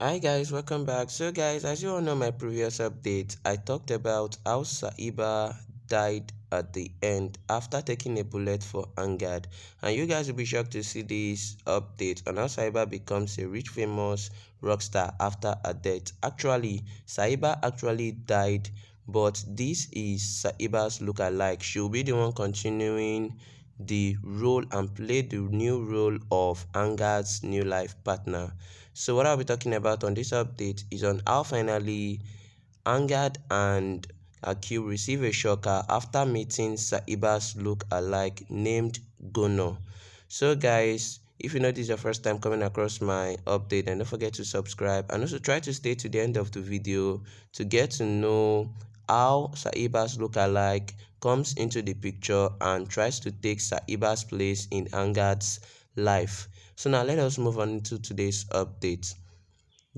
Hi guys, welcome back. So guys, as you all know my previous update, I talked about how Sahiba died at the end after taking a bullet for Angad. And you guys will be shocked to see this update on how Sahiba becomes a rich famous rock star after her death. Actually, Sahiba actually died, but this is Sahiba's lookalike. She'll be the one continuing the role and play the new role of Angad's new life partner. So what I'll be talking about on this update is on how finally Angad and Akil receive a shocker after meeting Sahiba's look-alike named Gono. So guys, if you know this is your first time coming across my update, then don't forget to subscribe and also try to stay to the end of the video to get to know how Sahiba's look-alike comes into the picture and tries to take Sahiba's place in Angad's life. So now let us move on into today's update.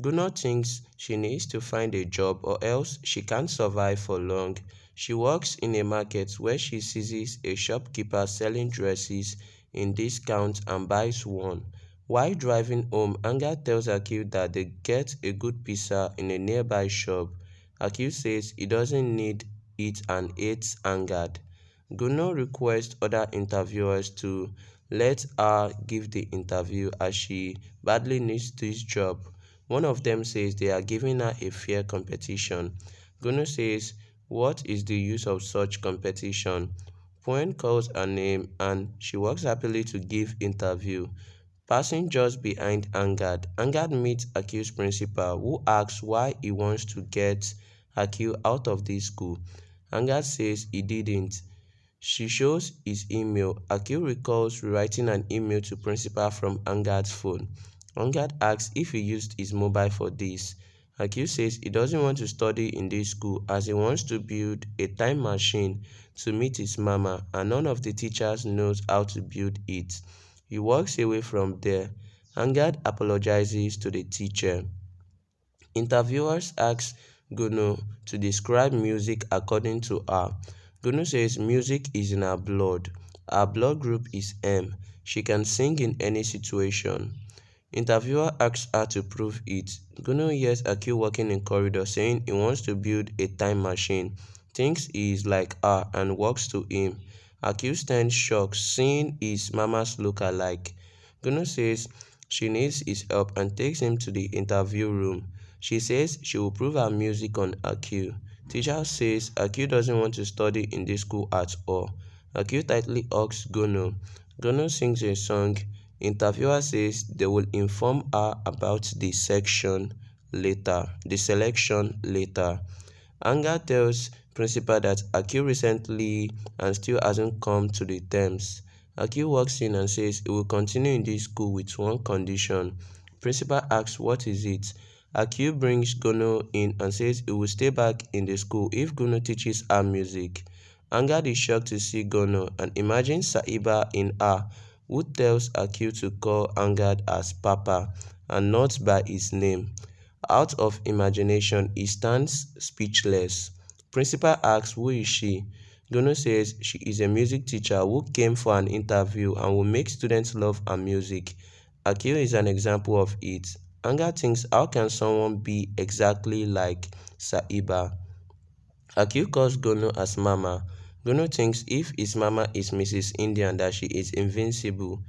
Guna thinks she needs to find a job or else she can't survive for long. She works in a market where she sees a shopkeeper selling dresses in discount and buys one. While driving home, Angad tells Akil that they get a good pizza in a nearby shop. Akil says he doesn't need it and hates Angad. Guna requests other interviewers to let her give the interview as she badly needs this job. One of them says they are giving her a fair competition. Gunu says, "What is the use of such competition?" Poen calls her name and she walks happily to give interview. Passing just behind Angad, Angad meets Akil's principal who asks why he wants to get Akil out of this school. Angad says he didn't. She shows his email. Akil recalls writing an email to principal from Angad's phone. Angad asks if he used his mobile for this. Akil says he doesn't want to study in this school as he wants to build a time machine to meet his mama and none of the teachers knows how to build it. He walks away from there. Angad apologizes to the teacher. Interviewers ask Gono to describe music according to her. Gono says music is in her blood. Her blood group is M. She can sing in any situation. Interviewer asks her to prove it. Gono hears Akil walking in corridor saying he wants to build a time machine, thinks he is like her and walks to him. Akil stands shocked seeing his mama's look-alike. Gono says she needs his help and takes him to the interview room. She says she will prove her music on Akil. Teacher says Akil doesn't want to study in this school at all. Akil tightly hugs Gono. Gono sings a song. Interviewer says they will inform her about the selection later. Anga tells principal that Akil recently and still hasn't come to the terms. Akil walks in and says he will continue in this school with one condition. Principal asks what is it. Akil brings Gono in and says he will stay back in the school if Gono teaches her music. Angad is shocked to see Gono and imagines Sahiba in her, who tells Akil to call Angad as Papa and not by his name. Out of imagination, he stands speechless. Principal asks who is she. Gono says she is a music teacher who came for an interview and will make students love her music. Akil is an example of it. Angad thinks how can someone be exactly like Sahiba? Akil calls Gono as Mama. Gono thinks if his mama is Mrs. Indian that she is invincible.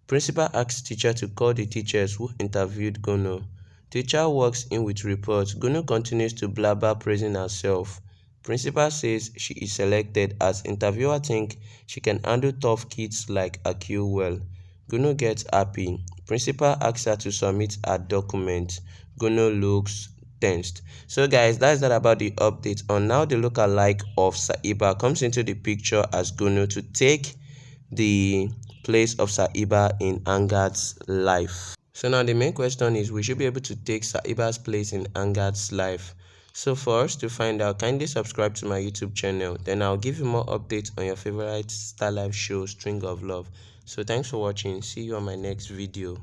Principal asks teacher to call the teachers who interviewed Gono. Teacher walks in with reports. Gono continues to blabber praising herself. Principal says she is selected as interviewer think she can handle tough kids like Akil well. Gono gets happy. Principal asks her to submit her document. Gono looks tensed. So guys, that's that about the update on now the lookalike of Sahiba comes into the picture as Gono to take the place of Sahiba in Angad's life. So now the main question is we should be able to take Sahiba's place in Angad's life. So for us to find out, kindly subscribe to my YouTube channel. Then I'll give you more updates on your favorite Starlife show, String of Love. So thanks for watching. See you on my next video.